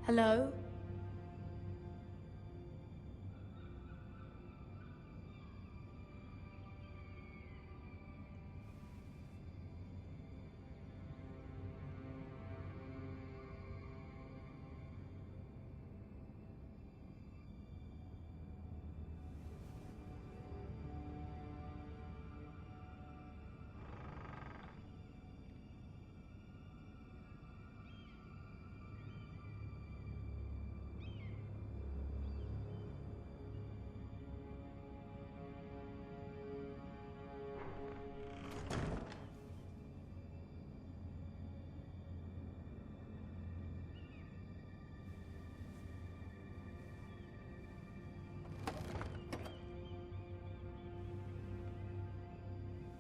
Hello?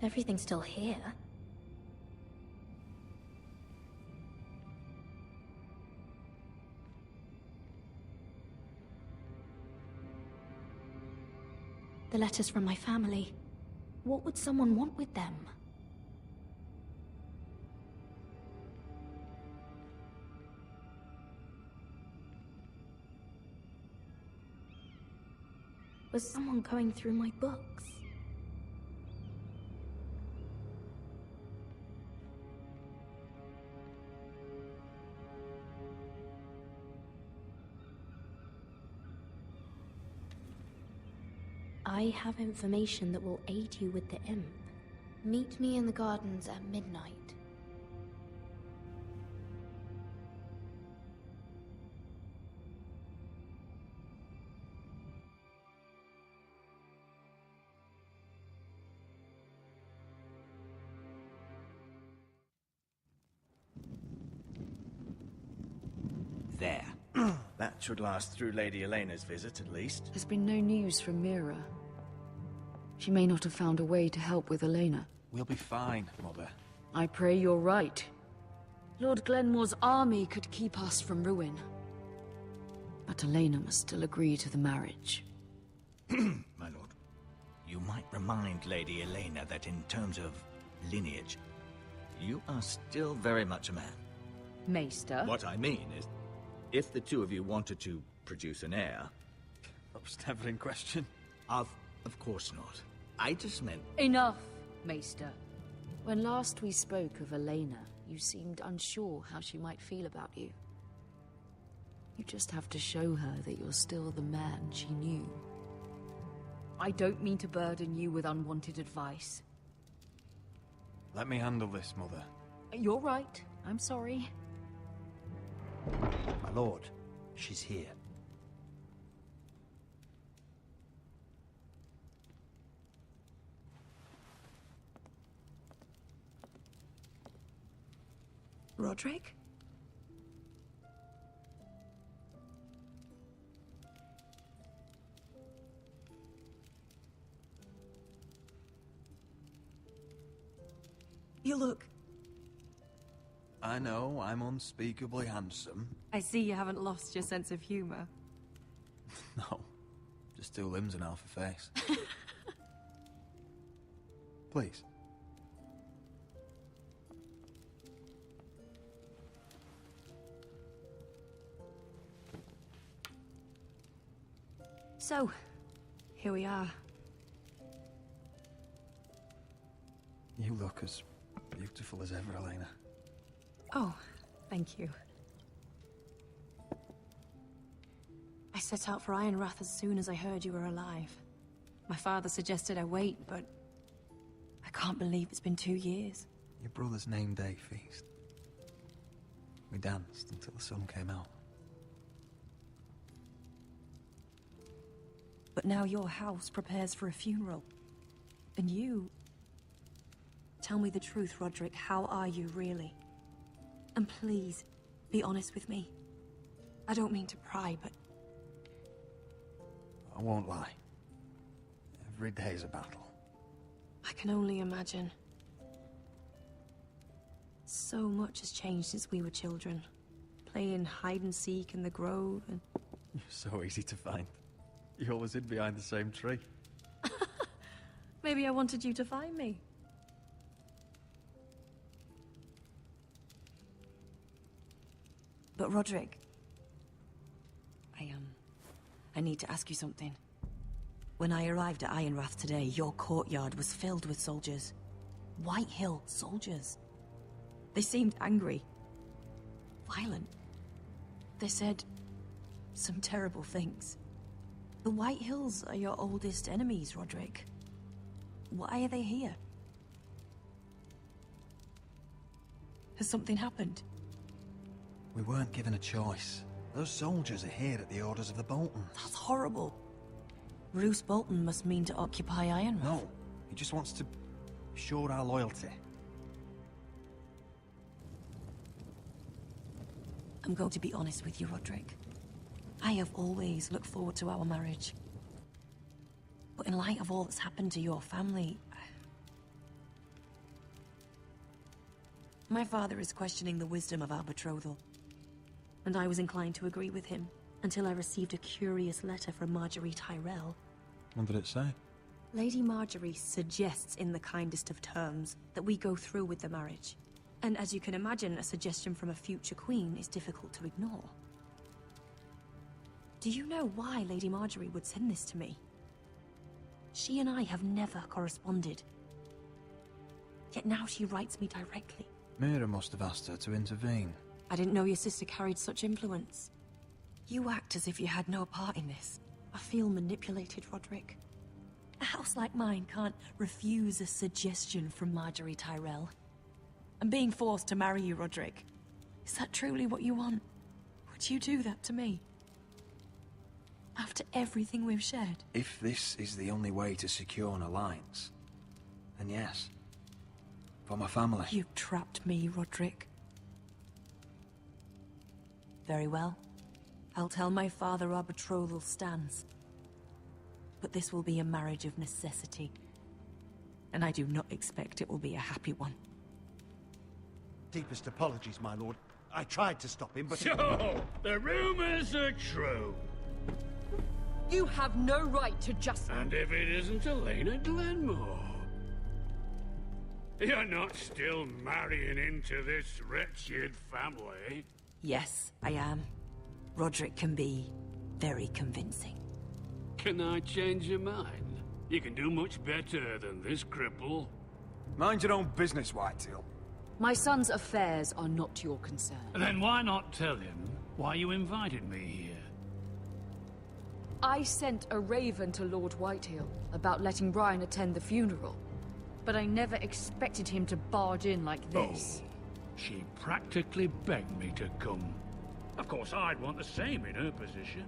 Everything's still here. The letters from my family. What would someone want with them? Was someone going through my books? I have information that will aid you with the imp. Meet me in the gardens at midnight. There. That should last through Lady Elena's visit, at least. There's been no news from Mira. She may not have found a way to help with Elena. We'll be fine, Mother. I pray you're right. Lord Glenmore's army could keep us from ruin. But Elena must still agree to the marriage. My lord, you might remind Lady Elena that in terms of lineage, you are still very much a man. Maester? What I mean is, if the two of you wanted to produce an heir... That was never in question. Of course not. I just meant... Enough, Maester. When last we spoke of Elena, you seemed unsure how she might feel about you. You just have to show her that you're still the man she knew. I don't mean to burden you with unwanted advice. Let me handle this, Mother. You're right. I'm sorry. My lord, she's here. Roderick? You look... I know, I'm unspeakably handsome. I see you haven't lost your sense of humor. No, just two limbs and half a face. Please. So, here we are. You look as beautiful as ever, Elena. Oh, thank you. I set out for Ironrath as soon as I heard you were alive. My father suggested I wait, but I can't believe it's been 2 years. Your brother's name day feast. We danced until the sun came out. But now your house prepares for a funeral. And you... Tell me the truth, Roderick. How are you, really? And please, be honest with me. I don't mean to pry, but... I won't lie. Every day's a battle. I can only imagine. So much has changed since we were children. Playing hide-and-seek in the grove and... You're so easy to find. You always hid behind the same tree. Maybe I wanted you to find me. But Roderick, I need to ask you something. When I arrived at Ironrath today, your courtyard was filled with soldiers. White Hill soldiers. They seemed angry. Violent. They said some terrible things. The White Hills are your oldest enemies, Roderick. Why are they here? Has something happened? We weren't given a choice. Those soldiers are here at the orders of the Boltons. That's horrible. Roose Bolton must mean to occupy Ironrath. No, he just wants to show our loyalty. I'm going to be honest with you, Roderick. I have always looked forward to our marriage. But in light of all that's happened to your family... My father is questioning the wisdom of our betrothal. And I was inclined to agree with him, until I received a curious letter from Marjorie Tyrell. What did it say? Lady Marjorie suggests in the kindest of terms that we go through with the marriage. And as you can imagine, a suggestion from a future queen is difficult to ignore. Do you know why Lady Marjorie would send this to me? She and I have never corresponded. Yet now she writes me directly. Mira must have asked her to intervene. I didn't know your sister carried such influence. You act as if you had no part in this. I feel manipulated, Roderick. A house like mine can't refuse a suggestion from Marjorie Tyrell. I'm being forced to marry you, Roderick. Is that truly what you want? Would you do that to me? After everything we've shared? If this is the only way to secure an alliance, then yes. For my family. You've trapped me, Roderick. Very well. I'll tell my father our betrothal stands. But this will be a marriage of necessity. And I do not expect it will be a happy one. Deepest apologies, my lord. I tried to stop him, but... So, the rumors are true. You have no right to just... And if it isn't Elena Glenmore? You're not still marrying into this wretched family? Yes, I am. Roderick can be very convincing. Can I change your mind? You can do much better than this cripple. Mind your own business, Whitetail. My son's affairs are not your concern. Then why not tell him why you invited me here? I sent a raven to Lord Whitehill about letting Brian attend the funeral. But I never expected him to barge in like this. Oh, she practically begged me to come. Of course, I'd want the same in her position.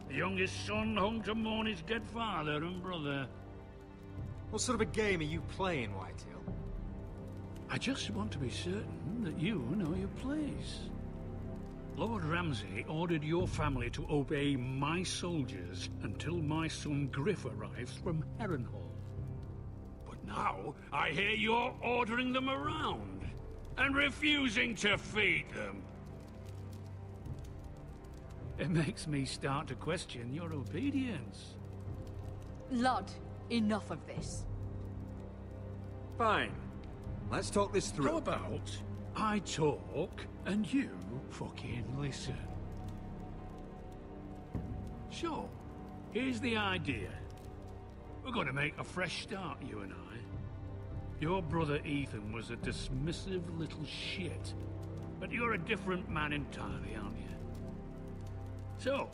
The youngest son home to mourn his dead father and brother. What sort of a game are you playing, Whitetail? I just want to be certain that you know your place. Lord Ramsay ordered your family to obey my soldiers until my son Griff arrives from Harrenhal. But now, I hear you're ordering them around, and refusing to feed them. It makes me start to question your obedience. Lud, enough of this. Fine. Let's talk this through. How about I talk and you fucking listen? Sure. Here's the idea. We're going to make a fresh start, you and I. Your brother Ethan was a dismissive little shit. But you're a different man entirely, aren't you? So,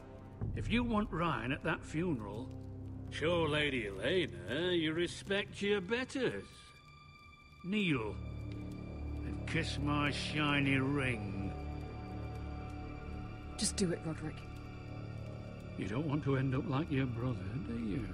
if you want Ryan at that funeral, show Lady Elena you respect your betters. Kneel and kiss my shiny ring. Just do it, Roderick. You don't want to end up like your brother, do you?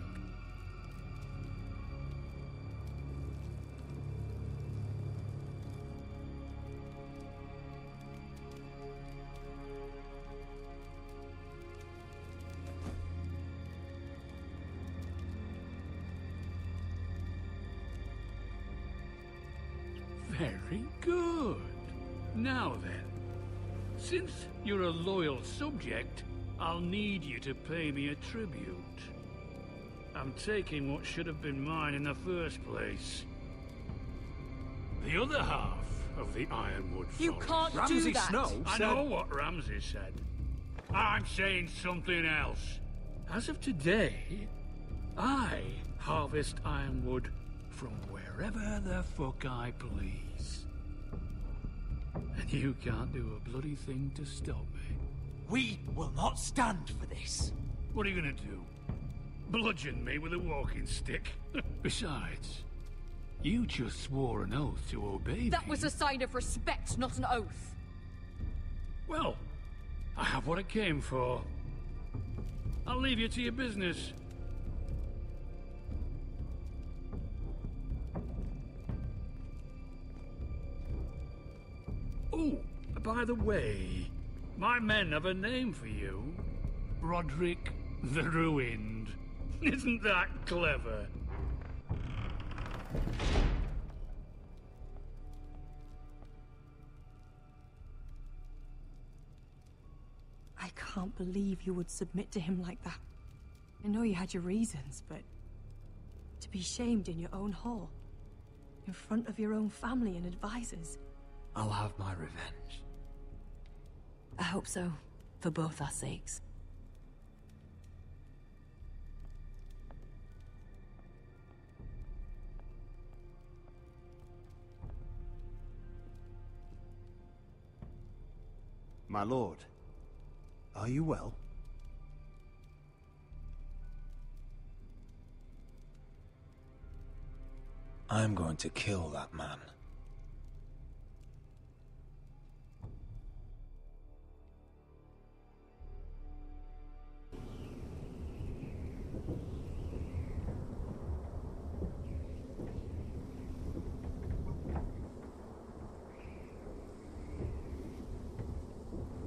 Very good. Now then, since you're a loyal subject, I'll need you to pay me a tribute. I'm taking what should have been mine in the first place. The other half of the Ironwood Forest. You can't Ramsay do that! Snow I said... know what Ramsay said. I'm saying something else. As of today, I harvest ironwood from wherever the fuck I please. And you can't do a bloody thing to stop me. We will not stand for this. What are you gonna do? Bludgeon me with a walking stick? Besides, you just swore an oath to obey That me. was a sign of respect, not an oath. Well, I have what I came for. I'll leave you to your business. Oh, by the way, my men have a name for you. Roderick the Ruined. Isn't that clever? I can't believe you would submit to him like that. I know you had your reasons, but to be shamed in your own hall, in front of your own family and advisors. I'll have my revenge. I hope so, for both our sakes. My lord, are you well? I'm going to kill that man.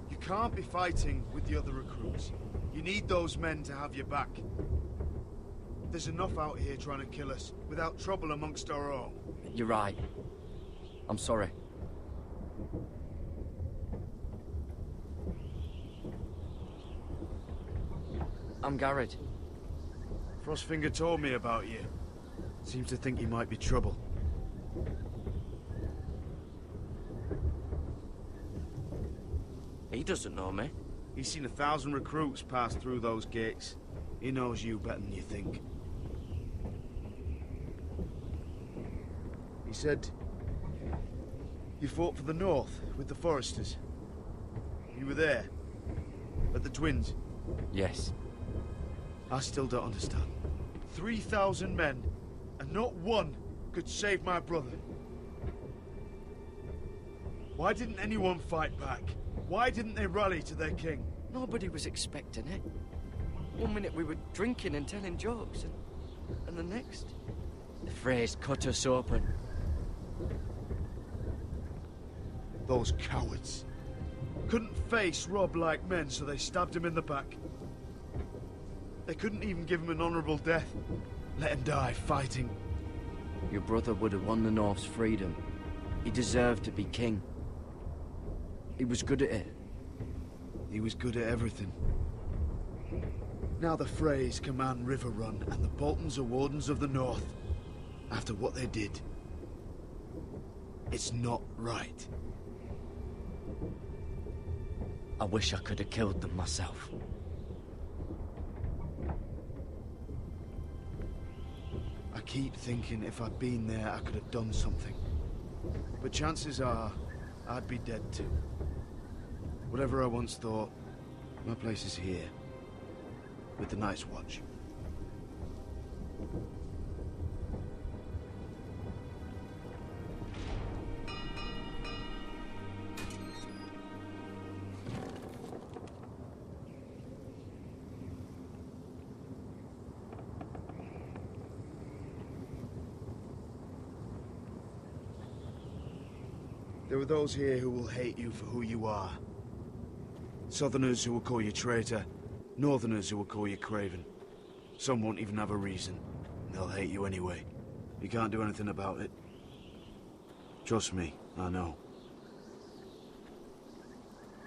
You can't be fighting with the other recruits. You need those men to have your back. There's enough out here trying to kill us, without trouble amongst our own. You're right. I'm sorry. I'm Garrett. Frostfinger told me about you. Seems to think you might be trouble. He doesn't know me. He's seen 1,000 recruits pass through those gates. He knows you better than you think. He said you fought for the North with the Foresters. You were there, at the Twins. Yes. I still don't understand. 3,000 men, and not one could save my brother. Why didn't anyone fight back? Why didn't they rally to their king? Nobody was expecting it. One minute we were drinking and telling jokes, and the next, the Freys cut us open. Those cowards. Couldn't face Rob like men, so they stabbed him in the back. They couldn't even give him an honorable death. Let him die fighting. Your brother would have won the North's freedom. He deserved to be king. He was good at it. He was good at everything. Now the Freys command Riverrun, and the Boltons are Wardens of the North. After what they did. It's not right. I wish I could have killed them myself. I keep thinking if I'd been there, I could have done something. But chances are, I'd be dead too. Whatever I once thought, my place is here. With the Night's Watch. There are those here who will hate you for who you are. Southerners who will call you traitor, Northerners who will call you craven. Some won't even have a reason. They'll hate you anyway. You can't do anything about it. Trust me, I know.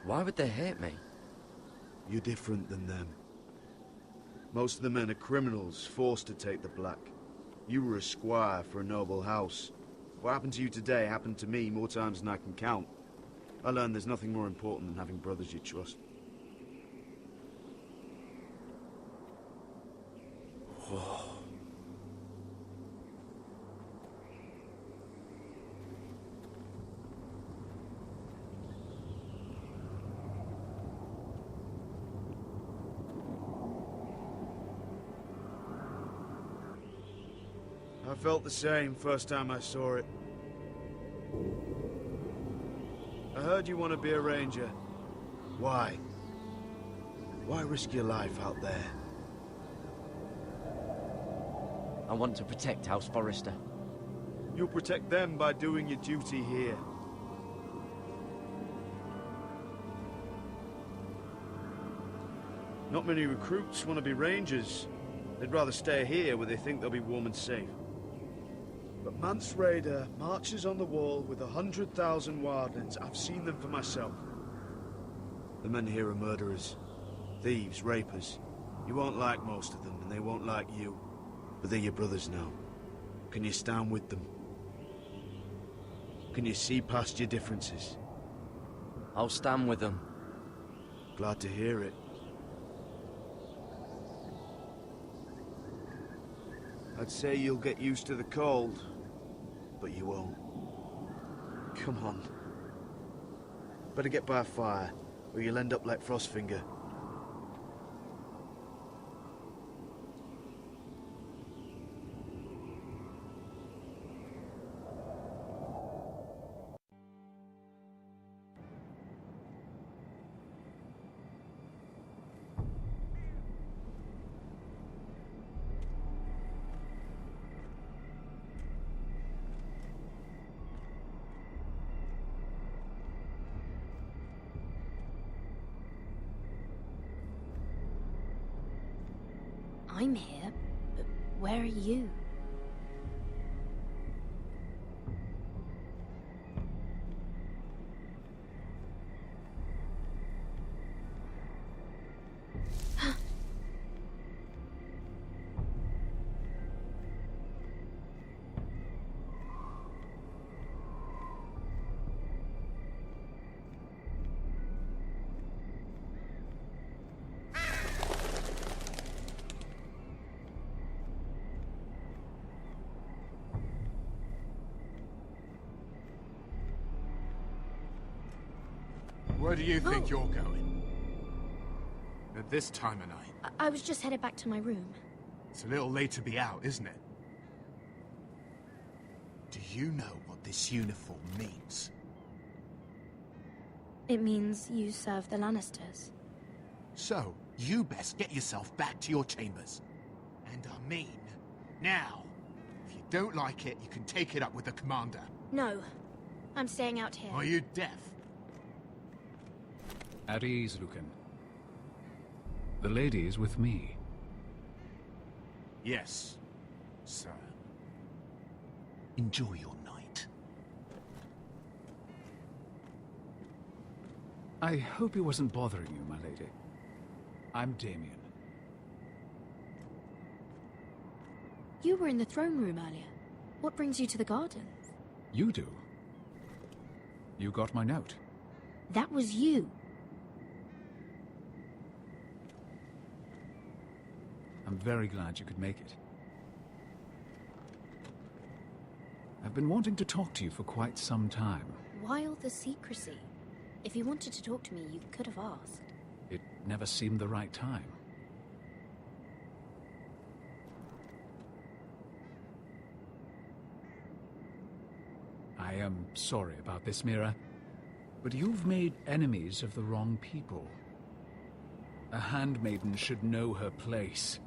Why would they hate me? You're different than them. Most of the men are criminals, forced to take the black. You were a squire for a noble house. What happened to you today happened to me more times than I can count. I learned there's nothing more important than having brothers you trust. I felt the same first time I saw it. I heard you want to be a ranger. Why? Why risk your life out there? I want to protect House Forrester. You'll protect them by doing your duty here. Not many recruits want to be rangers. They'd rather stay here where they think they'll be warm and safe. But Mance Raider marches on the wall with 100,000 wildlings. I've seen them for myself. The men here are murderers. Thieves, rapers. You won't like most of them, and they won't like you. But they're your brothers now. Can you stand with them? Can you see past your differences? I'll stand with them. Glad to hear it. I'd say you'll get used to the cold, but you won't. Come on. Better get by a fire, or you'll end up like Frostfinger. I'm here, but where are you? Where do you think you're going? At this time of night? I was just headed back to my room. It's a little late to be out, isn't it? Do you know what this uniform means? It means you serve the Lannisters. So, you best get yourself back to your chambers. And I mean, now. If you don't like it, you can take it up with the commander. No, I'm staying out here. Are you deaf? At ease, Lucan. The lady is with me. Yes, sir. Enjoy your night. I hope he wasn't bothering you, my lady. I'm Damien. You were in the throne room earlier. What brings you to the gardens? You do? You got my note? That was you. I'm very glad you could make it. I've been wanting to talk to you for quite some time. Why all the secrecy? If you wanted to talk to me, you could have asked. It never seemed the right time. I am sorry about this, Mira, but you've made enemies of the wrong people. A handmaiden should know her place.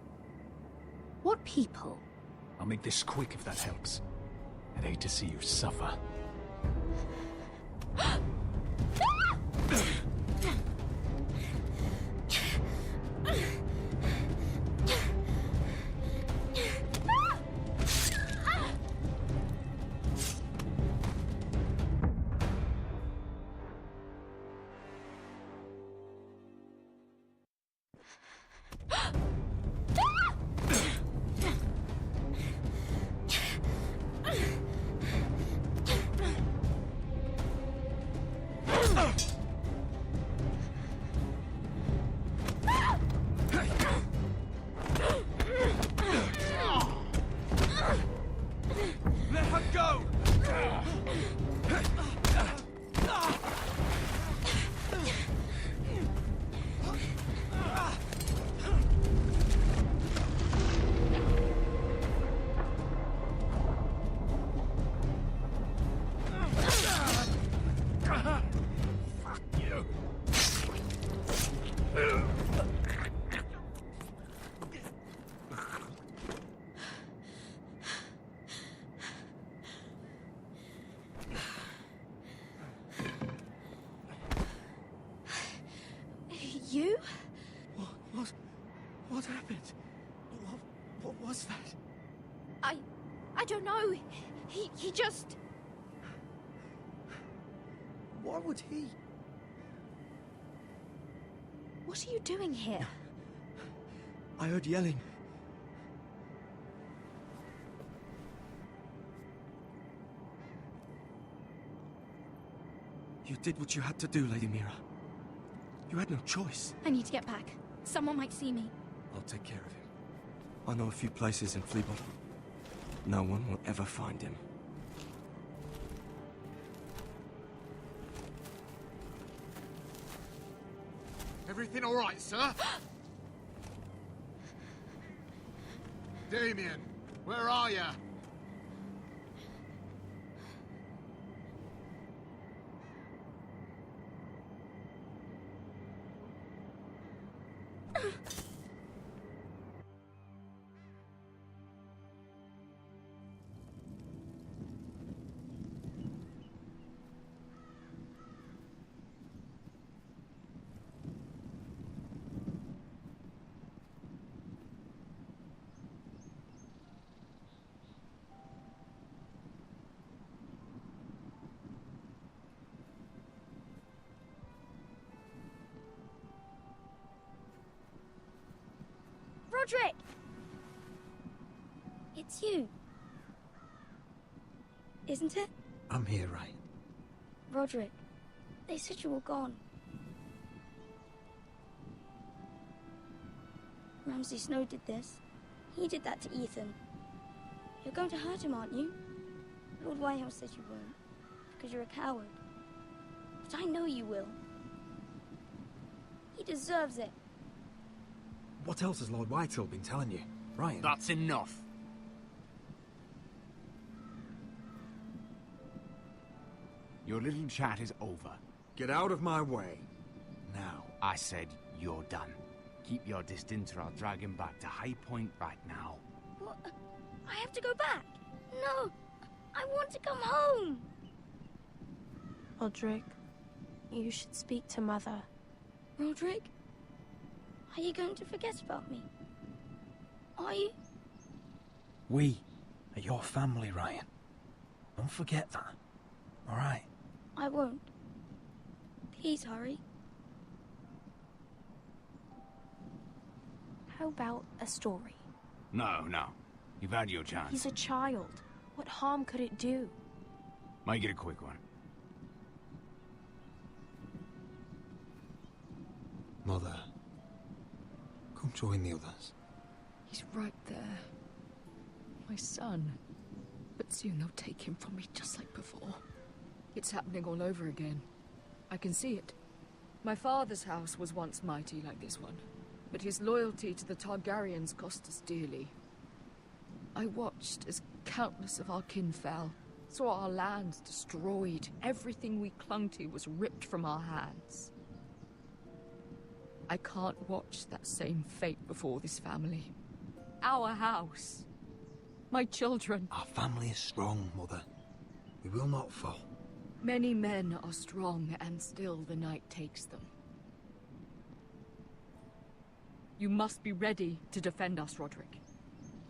What people? I'll make this quick if that helps. I'd hate to see you suffer. You? What happened? What was that? I don't know. He just... Why would he? What are you doing here? I heard yelling. You did what you had to do, Lady Mira. You had no choice. I need to get back. Someone might see me. I'll take care of him. I know a few places in Fleabottom. No one will ever find him. Everything all right, sir? Damien, where are you? Roderick! It's you. Isn't it? I'm here, right? Roderick, they said you were gone. Ramsay Snow did this. He did that to Ethan. You're going to hurt him, aren't you? Lord Whitehouse says you won't, because you're a coward. But I know you will. He deserves it. What else has Lord Whitehill been telling you, Ryan? That's enough. Your little chat is over. Get out of my way. Now, I said you're done. Keep your distance or I'll drag him back to High Point right now. What? I have to go back. No, I want to come home. Roderick, you should speak to Mother. Roderick? Are you going to forget about me? Are you? We are your family, Ryan. Don't forget that. All right? I won't. Please hurry. How about a story? No. You've had your chance. He's a child. What harm could it do? Make it a quick one. Mother, come join the others. He's right there. My son. But soon they'll take him from me just like before. It's happening all over again. I can see it. My father's house was once mighty like this one, but his loyalty to the Targaryens cost us dearly. I watched as countless of our kin fell, saw our lands destroyed, everything we clung to was ripped from our hands. I can't watch that same fate before this family. Our house. My children. Our family is strong, Mother. We will not fall. Many men are strong, and still the night takes them. You must be ready to defend us, Roderick.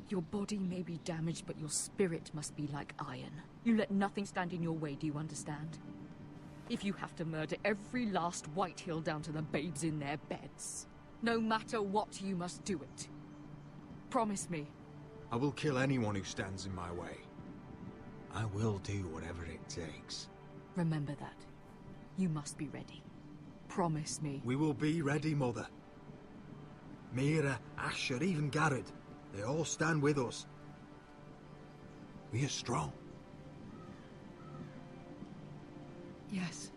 Your body may be damaged, but your spirit must be like iron. You let nothing stand in your way, do you understand? If you have to murder every last Whitehill down to the babes in their beds, no matter what, you must do it. Promise me. I will kill anyone who stands in my way. I will do whatever it takes. Remember that. You must be ready. Promise me. We will be ready, Mother. Mira, Asher, even Garrett. They all stand with us. We are strong. Yes.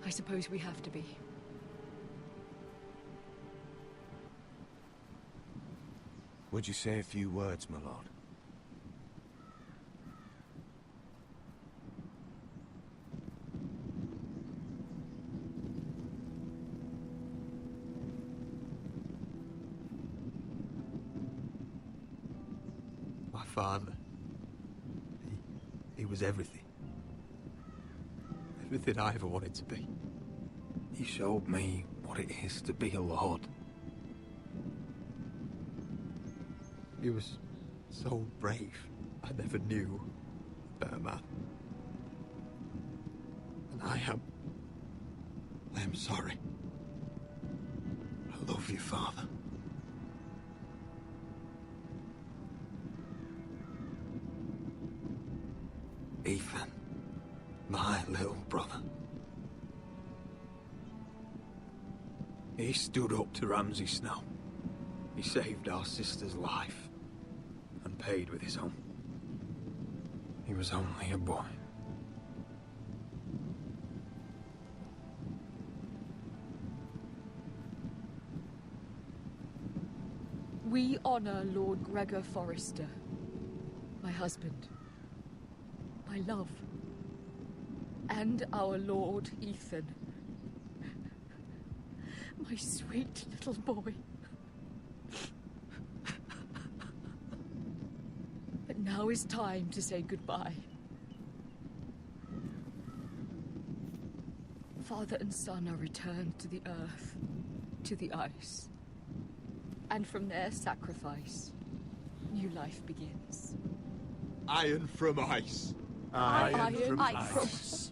I suppose we have to be. Would you say a few words, my lord? My father. He was everything. Everything I ever wanted to be. He showed me what what it is to be a lord. He was so brave. I never knew a better man. And I am sorry. I love you, Father. Ethan, my little brother. He stood up to Ramsay Snow. He saved our sister's life and paid with his own. He was only a boy. We honor Lord Gregor Forrester, my husband, my love, and our Lord Ethan, my sweet little boy. But now is time to say goodbye. Father and son are returned to the earth, to the ice. And from their sacrifice, new life begins. Iron from ice. Iron from ice.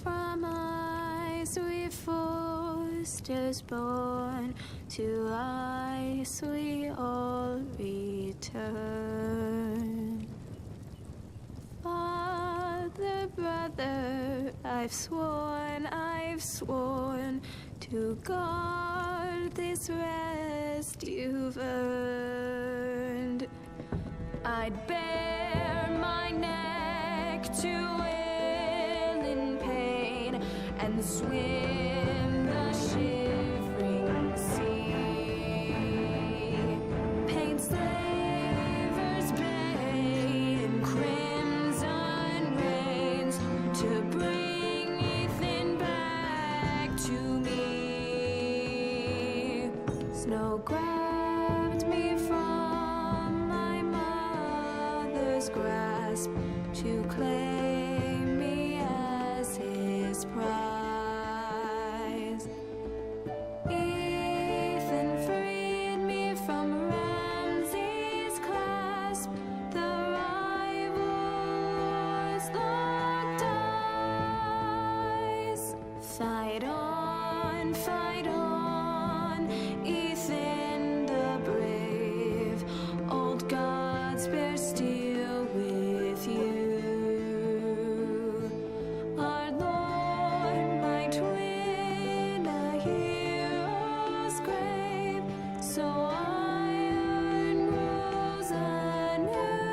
From ice, we Forsters born, to ice we all return. Father, brother, I've sworn to guard this rest you've earned. I'd bare my neck to and swim the shivering sea. Paint slavers' bay in crimson rains to bring Ethan back to me. Snow grabbed me from my mother's grasp to claim me as his prize. Fight on, Ethan the brave. Old gods bear steel with you. Our Lord might win a hero's grave, so iron grows anew.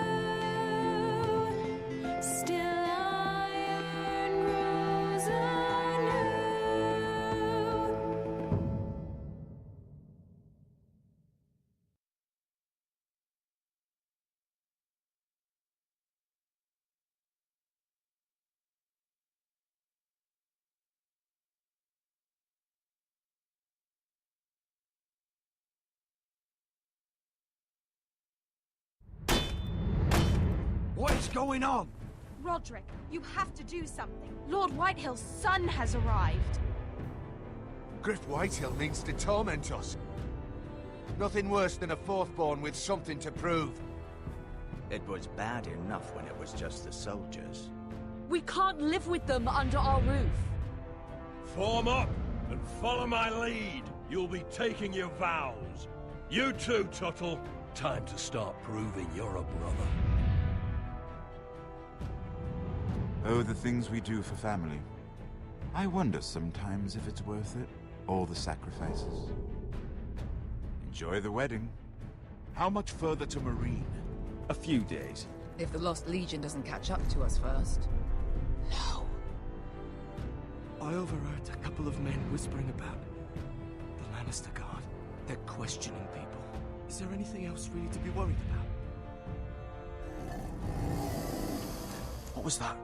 Still iron grows anew. What is going on? Roderick, you have to do something. Lord Whitehill's son has arrived. Griff Whitehill means to torment us. Nothing worse than a fourthborn with something to prove. It was bad enough when it was just the soldiers. We can't live with them under our roof. Form up and follow my lead. You'll be taking your vows. You too, Tuttle. Time to start proving you're a brother. Oh, the things we do for family. I wonder sometimes if it's worth it, all the sacrifices. Enjoy the wedding. How much further to Marine? A few days. If the Lost Legion doesn't catch up to us first. No. I overheard a couple of men whispering about the Lannister Guard. They're questioning people. Is there anything else really to be worried about? What was that?